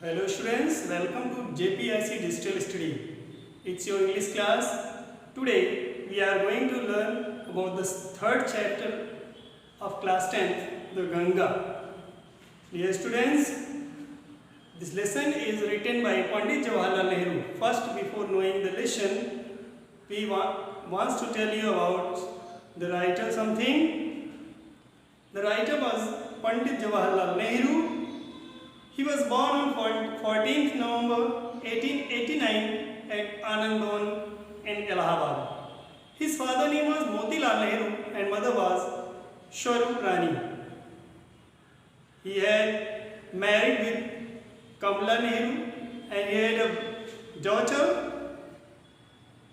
Hello students, welcome to JPIC Digital Study. It's your English class. Today we are going to learn about the third chapter of class 10th, the Ganga. Dear students, this lesson is written by Pandit Jawaharlal Nehru. First, before knowing the lesson, we want to tell you about the writer something. The writer was Pandit Jawaharlal Nehru. He was born on 14th November 1889 at Anand Bhavan in Allahabad. His father name was Motilal Nehru and mother was Swarup Rani. He had married with Kamala Nehru and he had a daughter.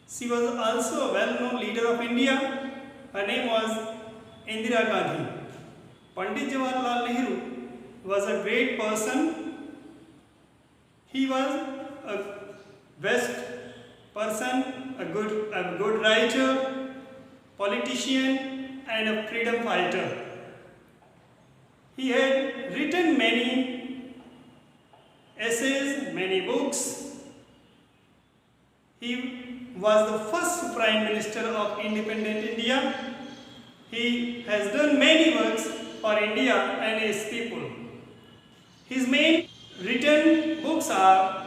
She was also a well-known leader of India. Her name was Indira Gandhi. Pandit Jawaharlal Nehru was a great person. He was a best person, a good writer, politician and a freedom fighter. He had written many essays, many books. He was the first Prime Minister of independent India. He has done many works for India and its people. His main written books are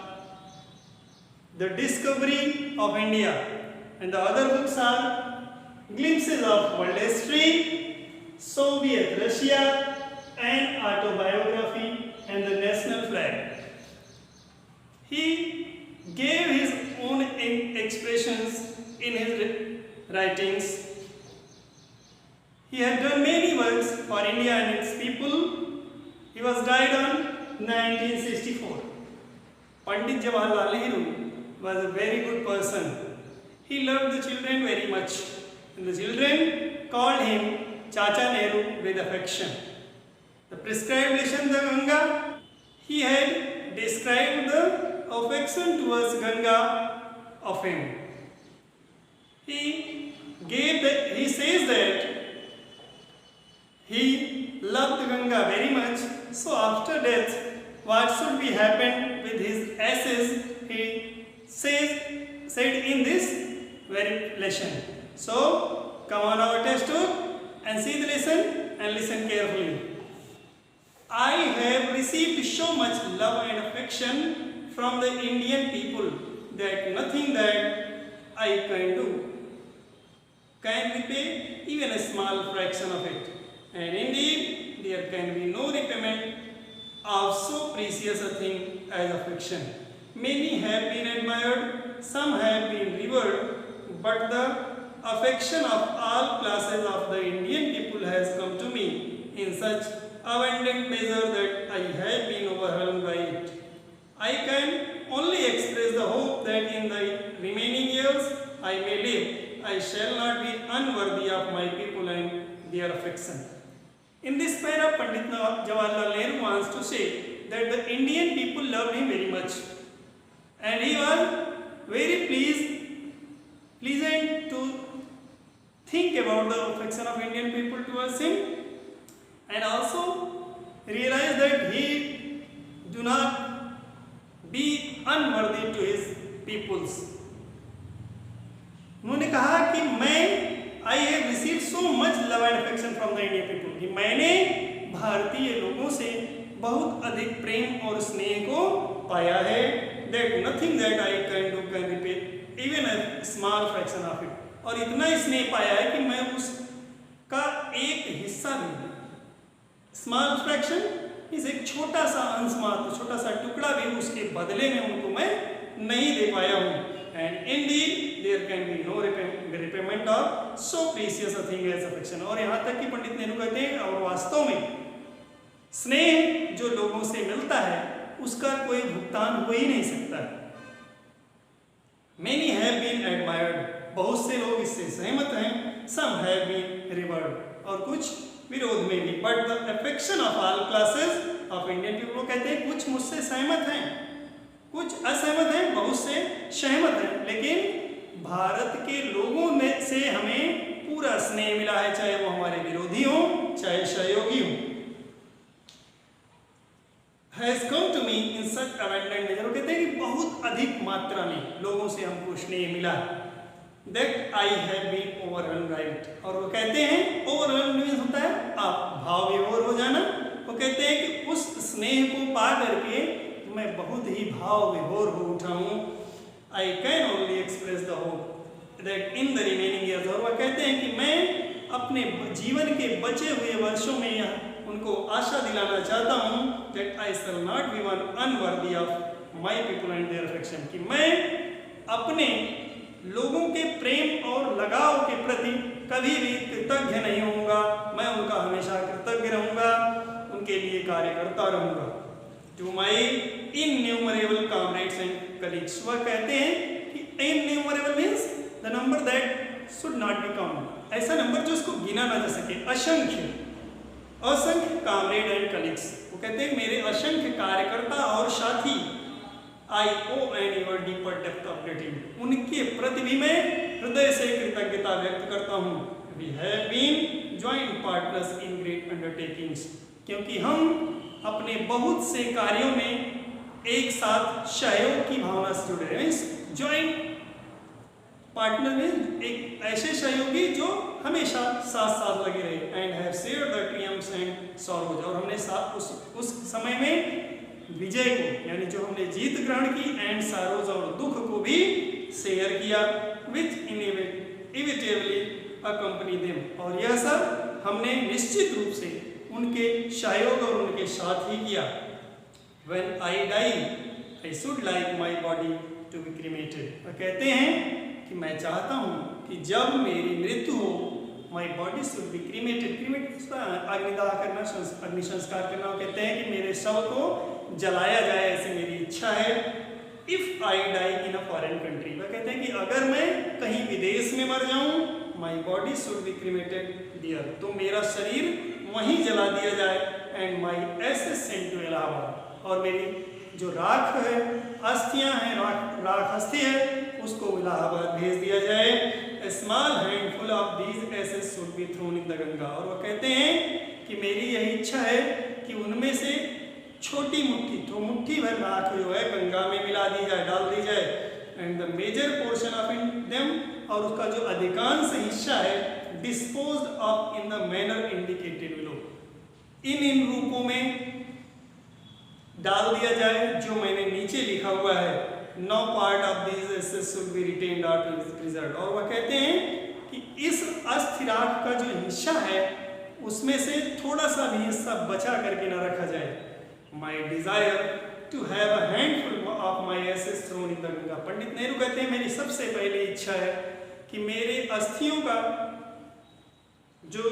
The Discovery of India and the other books are Glimpses of World History, Soviet Russia and Autobiography and the National Flag. He gave his own expressions in his writings. He had done many works for India and its people. He was died on 1964. Pandit Jawaharlal Nehru was a very good person. He loved the children very much. And the children called him Chacha Nehru with affection. The prescribed lesson, the Ganga, he had described the affection towards Ganga of him. He says that he loved Ganga very much. So after death, what should be happen with his ashes, he said in this very lesson. So come on our textbook and see the lesson and listen carefully. I have received so much love and affection from the Indian people that nothing that I can do can repay even a small fraction of it. And indeed, there can be no repayment of so precious a thing as affection. Many have been admired, some have been revered, but the affection of all classes of the Indian people has come to me in such abundant measure that I have been overwhelmed by it. I can only express the hope that in the remaining years I may live, I shall not be unworthy of my people and their affection. In this para, Pandit Jawaharlal Nehru wants to say that the Indian people loved him very much and he was very pleasant to think about the affection of Indian people towards him and also realize that he do not be unworthy to his peoples. उन्होंने कहा कि I have received so much love and affection from the Indian people. कि मैंने भारतीय लोगों से बहुत अधिक प्रेम और स्नेह को पाया है. That nothing that I can do can repay even a small fraction of it. और इतना स्नेह पाया है कि मैं उसका एक हिस्सा भी, small fraction इस एक छोटा सा अंश मात्र, छोटा सा टुकड़ा भी उसके बदले में उनको मैं नहीं दे पाया हूँ. And indeed, there can be no repayment of so precious a thing as affection. और यहाँ तक कि पंडित नेहरू कहते हैं और वास्तव में स्नेह जो लोगों से मिलता है उसका कोई भुगतान हो ही नहीं सकता. Many have been admired. बहुत से लोग इससे सहमत हैं. Some have been revered. और कुछ विरोध में भी. But the affection of all classes of Indian people, कहते हैं कुछ मुझसे सहमत हैं, कुछ असहमत हैं, बहुत से सहमत हैं, लेकिन भारत के लोगों में से हमें पूरा स्नेह मिला है, चाहे वो हमारे विरोधी हों चाहे सहयोगी हों. has come to me in such abundant nature, वो कहते हैं कि बहुत अधिक मात्रा में लोगों से हमको स्नेह मिला, that I have been overwhelmed, और वो कहते हैं ओवरवेल्म्ड मीन्स होता है आप भाव विभोर हो जाना। वो कहते हैं कि उस स्नेह को पा करके मैं बहुत ही भाव विभोर हो उठा हूँ। I can only express the hope that in the remaining years, और वह कहते हैं कि मैं अपने जीवन के बचे हुए वर्षों में उनको आशा दिलाना चाहता हूँ that I shall not be one unworthy of my people and their affection, कि मैं अपने लोगों के प्रेम और लगाव के प्रति कभी भी कृतज्ञ नहीं होऊंगा, मैं उनका हमेशा कृतज्ञ रहूंगा, उनके लिए कार्य करता रहूंगा। To my innumerable comrades and colleagues, वह कहते हैं कि innumerable means the number that should not be counted, ऐसा नंबर जो उसको गिना ना जा सके, असंख्य कॉमरेड एंड कलीग्स, वो कहते हैं मेरे असंख्य कार्यकर्ता और साथी, I owe an your deeper depth of gratitude, उनके प्रति भी मैं हृदय से कृतज्ञता व्यक्त करता हूँ। We have been joint partners in great undertakings, क्योंकि हम अपने बहुत से कार्यों में एक साथ सहयोग की भावना से जुड़े हैं। जॉइंट पार्टनर में एक ऐसे सहयोगी जो हमेशा साथ साथ लगे रहे। And have shared the triumphs and sorrows, और हमने साथ उस समय में विजय को, यानी जो हमने जीत ग्रहण की, एंड सॉरोज और दुख को भी शेयर किया, विच इनएविटेबली अकम्पनी देम, और यह सब हमने निश्चित रूप से उनके सहयोग और उनके साथ ही किया। When I die, I should like my body to be cremated, और कहते हैं कि मैं चाहता हूँ कि जब मेरी मृत्यु हो, my body should be cremated, cremate अग्निदाह करना, अग्नि संस्कार करना, वो कहते हैं कि मेरे शव को जलाया जाए, ऐसी मेरी इच्छा है। If I die in a foreign country, वह कहते हैं कि अगर मैं कहीं विदेश में मर जाऊं, my body should be cremated there, तो मेरा शरीर वहीं जला दिया जाए, and my ashes sent to Allahabad, और मेरी जो राख है, अस्थियां हैं, राख अस्थि है, उसको इलाहाबाद भेज दिया जाए। A small handful of these ashes should be thrown in the Ganga, और वो कहते हैं कि मेरी यही इच्छा है कि उनमें से छोटी मुट्ठी, तो मुट्ठी भर राख जो है गंगा में मिला दी जाए, डाल दी जाए। And the major portion of them, और उसका जो अधिकांश हिस्सा है, disposed of in the manner indicated below, इन रूपों में डाल दिया जाए जो मैंने नीचे लिखा हुआ है। No part of these ashes should be retained और प्रिजर्व्ड, और वह कहते हैं कि इस अस्थि राख का जो हिस्सा है उसमें से थोड़ा सा भी हिस्सा बचा करके न रखा जाए। My desire to have a handful of my ashes thrown in the Ganga, Pandit Nehru कहते हैं मेरी सबसे पहली इच्छा है कि मेरे अस्थियों का जो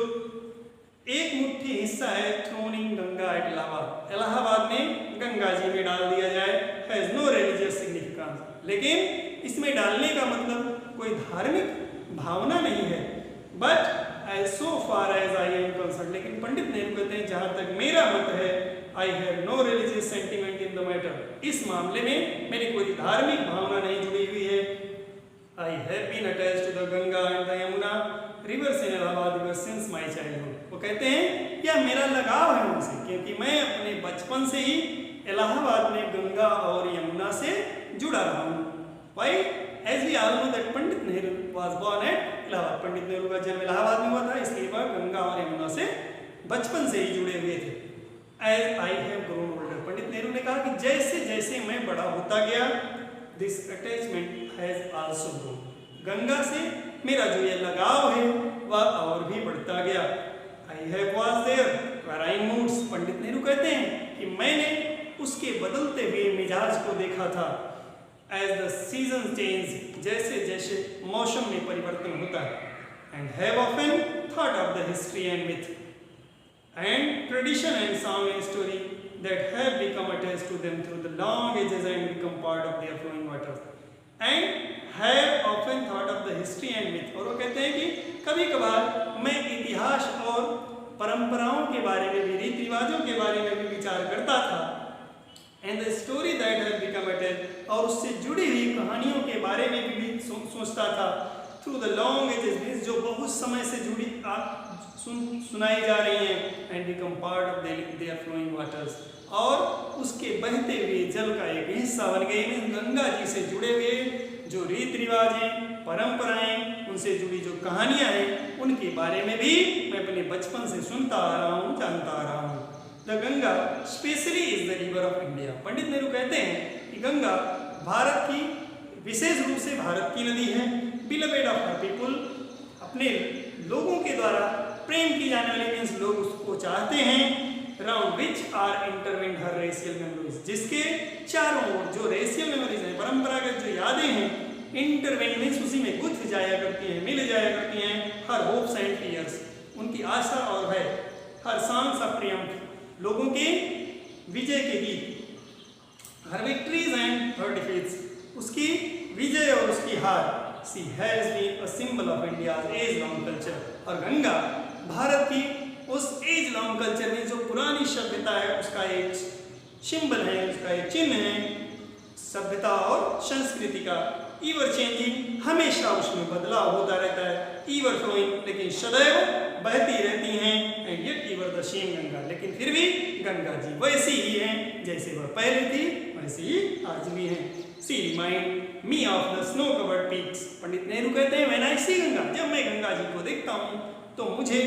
एक मुट्ठी हिस्सा है, thrown in Ganga at Allahabad, Allahabad में गंगा जी में डाल दिया जाए। हैज नो रिलीजियस सिग्निफिकेंस, लेकिन इसमें डालने का मतलब कोई धार्मिक भावना नहीं है। But as so far as I am concerned, लेकिन पंडित नेहरू कहते हैं जहां तक मेरा मत है, I have no religious sentiment in the matter, इस मामले में मेरी कोई धार्मिक भावना नहीं जुड़ी हुई है। I have been attached to the Ganga and the Yamuna rivers in Allahabad river since my childhood, वो कहते हैं यह मेरा लगाव है उनसे, क्योंकि मैं अपने बचपन से ही इलाहाबाद में गंगा और यमुना से जुड़ा रहा हूँ। Why as we all know that Pandit Nehru was born at Allahabad, Pandit Nehru का जन्म इलाहाबाद में हुआ था, इसलिए वह गंगा और यमुना से बचपन से ही जुड़े हुए थे। As I have grown older, Pandit Nehru ने कहा कि जैसे जैसे मैं बड़ा होता गया, this attachment has also grown, Ganga से मेरा जो ये लगाव है वह और भी बढ़ता गया। I have watched her varying moods, Pandit Nehru कहते हैं कि मैंने उसके बदलते हुए मिजाज को देखा था। एज द सीजन चेंज, जैसे जैसे मौसम में परिवर्तन होता है। And have often thought of the history and myth and tradition and song and story that have become attached to them through the long ages and become part of their flowing waters, and have often thought of the history and myth, और वो कहते हैं कि कभी कभार मैं इतिहास और परंपराओं के बारे में भी, रीति रिवाजों के बारे में भी विचार करता था। And the story that has become attached, और उससे जुड़ी हुई कहानियों के बारे में भी सोचता था। थ्रू द लॉन्ग एजेस, जो बहुत समय से सुनाई जा रही हैं and become part of their flowing waters, और उसके बहते हुए जल का एक हिस्सा बन गए। गंगा जी से जुड़े हुए जो रीति रिवाज हैं, परंपराएं, उनसे जुड़ी जो कहानियां हैं, उनके बारे में भी मैं अपने बचपन से सुनता आ रहा हूँ, जानता आ रहा हूँ। The Ganga especially is the river of India. Pandit Nehru कहते हैं कि गंगा भारत की, विशेष रूप से भारत की नदी है। बिलवेड ऑफ हर पीपुल, अपने लोगों के द्वारा प्रेम की जाने वाली, मीन्स लोग उसको चाहते हैं। Round which are intertwined her racial memories, जिसके चारों ओर जो रेशियल मेमोरीज हैं, परंपरागत जो यादें हैं, इंटरविंड मीन्स उसी में गुथ जाया करती हैं, मिल जाया करती हैं। हर होप्स एंड फियर्स, उनकी आशा और भय। हर सॉन्ग्स ऑफ ट्रियम्फ, लोगों के विजय के गीत। Her victories and her defeats, उसकी विजय और उसकी हार। She has been a symbol of India's age long culture, और गंगा भारत की उस एज लॉन्ग कल्चर में जो पुरानी सभ्यता है उसका एक सिंबल है, उसका एक चिन्ह है, सभ्यता और संस्कृति का। ईवर चेंजिंग, हमेशा उसमें बदलाव होता रहता है। ईवर फ्लोइंग, लेकिन सदैव बहती रहती हैं। And yet ईवर the same Ganga, लेकिन फिर भी गंगा जी वैसी ही हैं जैसे वह पहले थी, वैसे ही आज भी हैं। She reminds me of the snow covered peaks. Pandit Nehru कहते हैं व्हेन आई सी गंगा, जब मैं गंगा जी को देखता हूँ तो मुझे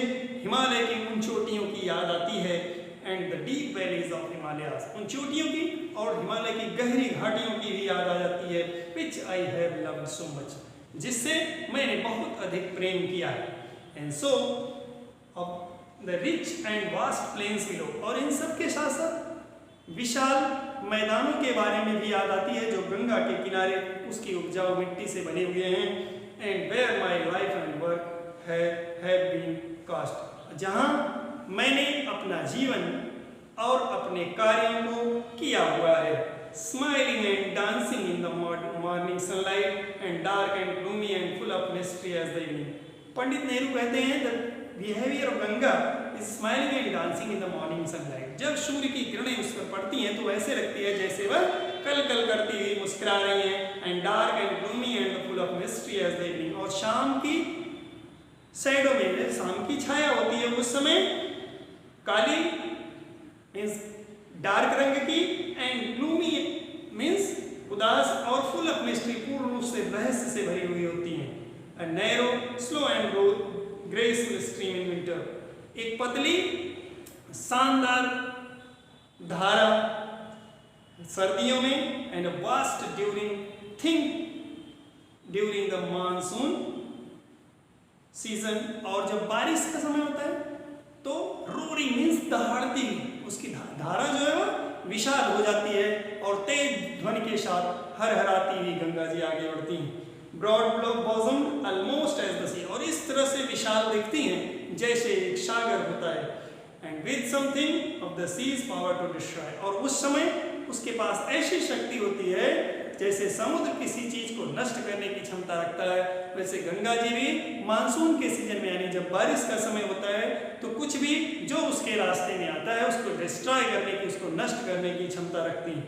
हिमालय की उन चोटियों की याद आती है। And the deep valleys of Himalayas, उन चोटियों की और हिमालय की गहरी घाटियों की भी याद आ जाती है। Which I have loved so much, जिससे मैंने बहुत अधिक प्रेम किया है। And so of the rich and vast plains below, और इन सब के साथ साथ विशाल मैदानों के बारे में भी याद आती है जो गंगा के किनारे उसकी उपजाऊ मिट्टी से बने हुए हैं। And where my life and work have been cast, जहाँ मैंने अपना जीवन और अपने कार्यों को किया हुआ है। Smiling and dancing in the morning sunlight and dark and gloomy and full of mystery as the evening. Pandit Nehru कहते हैं the behaviour of Ganga is smiling and dancing in the morning sunlight. जब सूर्य की किरणें उस पर पड़ती हैं तो वैसे लगती है जैसे वह कल कल करती हुई मुस्कुरा रही हैं। And dark and gloomy and full of mystery as the evening, और शाम की शैडो में, शाम की छाया होती है उस समय काली मीन्स डार्क रंग की, एंड ग्लूमी मीन्स उदास, और फुल ऑफ मिस्ट्री पूर्ण रूप से रहस्य से भरी हुई होती हैं। A narrow slow and graceful stream in winter, एक पतली शानदार धारा सर्दियों में। And a vast during the monsoon season, और जब बारिश का समय होता है तो रोरिंग मीन्स दहाड़ती, उसकी धारा जो है वो विशाल हो जाती है और तेज ध्वनि के साथ हरहराती हुई गंगा जी आगे बढ़ती हैं। ब्रॉड बॉजम्ड ऑलमोस्ट एज द सी, और इस तरह से विशाल दिखती हैं जैसे एक सागर होता है। And with something of the sea's power to destroy, और उस समय उसके पास ऐसी शक्ति होती है जैसे समुद्र किसी चीज को नष्ट करने की क्षमता रखता है, वैसे गंगा जी भी मानसून के सीजन में, यानी जब बारिश का समय होता है तो कुछ भी जो उसके रास्ते में आता है उसको डिस्ट्रॉय करने की, उसको नष्ट करने की क्षमता रखती है।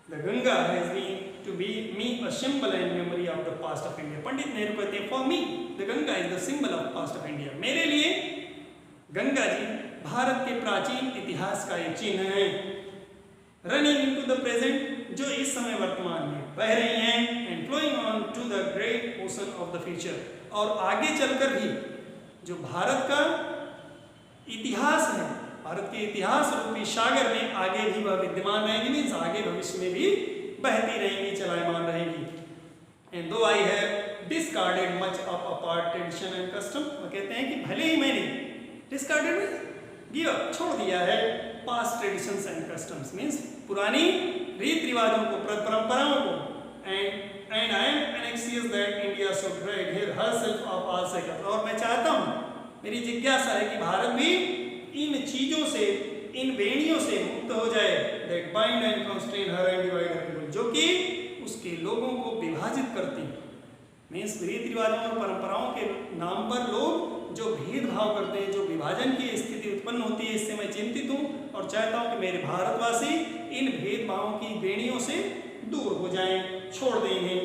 The Ganga has been to be me a symbol and memory of the past of India. Pandit Nehru कहते हैं for me the Ganga is the symbol of past of India. मेरे लिए गंगा जी भारत के प्राचीन इतिहास का एक चिन्ह है। रनिंग इनटू द प्रेजेंट, जो इस समय वर्तमान में बह रही हैं, and flowing on to the great ocean of the future, और आगे चलकर भी जो भारत का इतिहास है, भारत के इतिहास रूपी सागर में आगे भी वह विद्यमान रहेगी, मीन्स आगे भविष्य में भी बहती रहेंगी, चलायमान रहेगी। एंड दो I have discarded much of a part tradition and custom, वो कहते हैं कि भले ही मैंने डिस्कार्डेड गिव अप, छोड़ दिया है past traditions and customs, means पुरानी रीत रिवाजों को, परंपराओं को। And I M एनेक्सियस that India should rid herself of all cycles, और मैं चाहता हूँ, मेरी जिज्ञासा है कि भारत भी इन चीजों से, इन बेड़ियों से मुक्त हो जाए। That bind and constrain her and divide her people, जो कि उसके लोगों को विभाजित करती है। मीन्स रीति रिवाजों और परंपराओं के नाम पर लोग जो भेदभाव करते हैं, जो विभाजन की स्थिति उत्पन्न होती है, इससे मैं चिंतित हूँ और चाहता हूँ कि मेरे भारतवासी इन भेदभावों की बेड़ियों से दूर हो जाएं, छोड़ देंगे।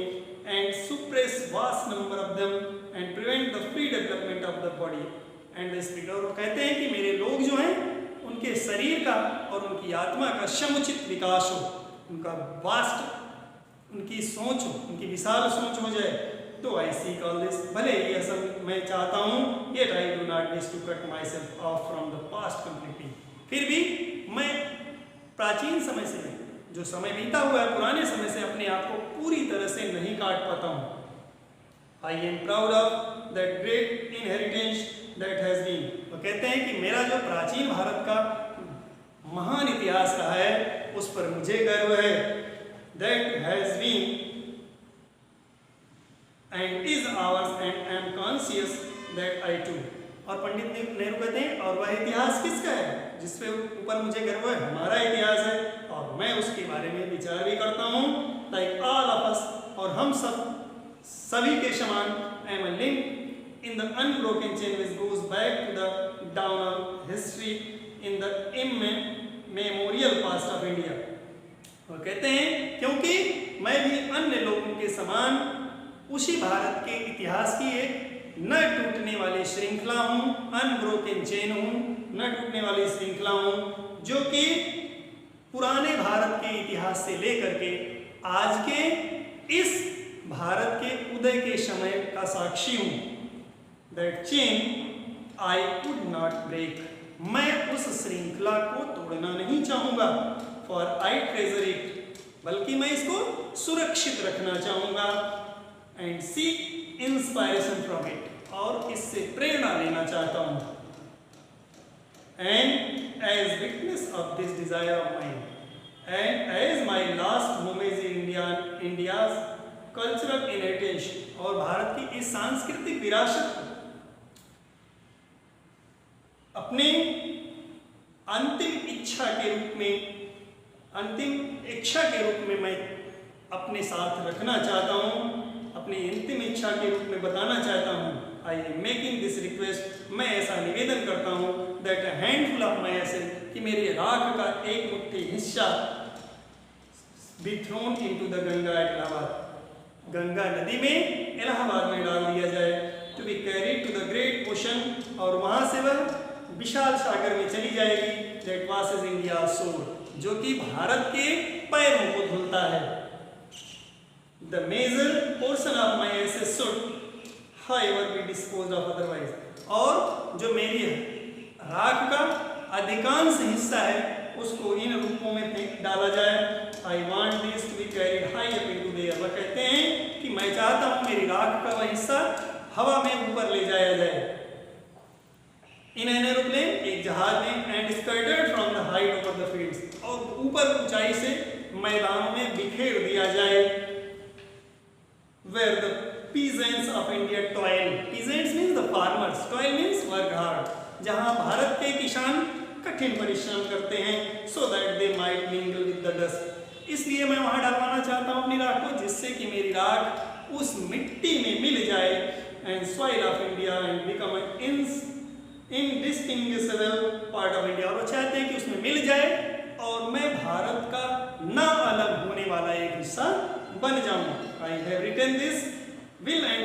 And suppress vast number of them and prevent the free development of the body and the spirit. और कहते हैं कि मेरे लोग जो हैं उनके शरीर का और उनकी आत्मा का समुचित विकास हो, उनका वास्ट, उनकी सोच हो, उनकी विशाल सोच हो जाए। तो आई सीक ऑल दिस, भले ही ऐसा मैं चाहता हूँ, yet I do not wish to cut myself off from the past completely. फिर भी मैं प्राचीन समय से, जो समय बीता हुआ है पुराने समय से, अपने आप को पूरी तरह से नहीं काट पाता हूँ। I am proud of that great inheritance that has been. वो कहते हैं कि मेरा जो प्राचीन भारत का महान इतिहास रहा है उस पर मुझे गर्व है। That has been and is ours and I am conscious that I too. और पंडित नेहरू कहते हैं और वह इतिहास किसका है जिसपे ऊपर मुझे गर्व है, हमारा इतिहास है और मैं उसके बारे में विचार भी करता हूँ। लाइक ऑल ऑफ अस, और हम सभी के समान, I am a link in the unbroken chain which goes back to the dawn of history in the immemorial past of India. और कहते हैं क्योंकि मैं भी अन्य लोगों के समान उसी भारत के इतिहास की एक न टूटने वाली श्रृंखला हूँ, अनब्रोकन चेन हूँ, न टूटने वाली श्रृंखला हूँ, जो कि पुराने भारत के इतिहास से लेकर के आज के इस भारत के उदय के समय का साक्षी हूँ। That chain I could not break, मैं उस श्रृंखला को तोड़ना नहीं चाहूँगा। फॉर आई ट्रेजर इट, बल्कि मैं इसको सुरक्षित रखना चाहूँगा। And seek inspiration from it, और इससे प्रेरणा लेना चाहता हूँ। And as witness of this desire of mine and as my last homage India's cultural inheritance, और भारत की इस सांस्कृतिक विरासत को अपने अंतिम इच्छा के रूप में मैं अपने साथ रखना चाहता हूँ, अपनी अंतिम इच्छा के रूप में बताना चाहता हूँ। I am making this request, मैं ऐसा निवेदन करता हूँ। That a handful of my asset, कि मेरे राख का एक मुट्ठी हिस्सा be thrown into the Ganga at Allahabad, Ganga नदी में इलाहाबाद में डाल दिया जाए। To be carried to the great ocean, और वहाँ से वह विशाल सागर में चली जाएगी। दैट वॉसेस इंडिया सोर, जो कि भारत के पैरों को धुलता है। The major portion of my assets should, however, be disposed of otherwise, और जो मेरी राख का अधिकांश हिस्सा है उसको इन रूपों में फेंक डाला जाए। I want this to be carried high up into the air, वह कहते हैं कि मैं चाहता हूँ मेरी राख का वह हिस्सा हवा में ऊपर ले जाया जाए। इन एन एरोप्लेन, एक जहाज में, and skirted from the height over the fields, और ऊपर ऊंचाई से मैदानों में बिखेर दिया जाए। Where the peasants of India toil, peasants means the farmers, toil means work hard, जहाँ भारत के किसान कठिन परिश्रम करते हैं। so that they might mingle with the dust, इसलिए मैं वहाँ डलवाना चाहता हूँ अपनी राख को, जिससे कि मेरी राख उस मिट्टी में मिल जाए। and soil of India and become an indistinguishable part of India, और वो चाहते हैं कि उसमें मिल जाए और मैं भारत का ना अलग होने वाला एक हिस्सा बन जाऊं। I have written this will and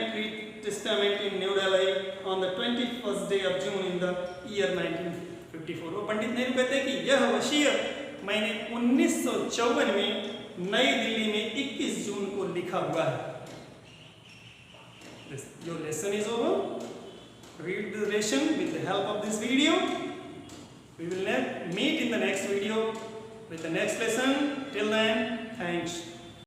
testament in New Delhi on the 21st day of June in the year 1954। वो पंडित नेहरू कहते हैं कि यह वसीयत मैंने 1954 में नई दिल्ली में 21 जून को लिखा हुआ है। Your lesson is over. Read the lesson with the help of this video. We will meet in the next video with the next lesson. Till then, thanks.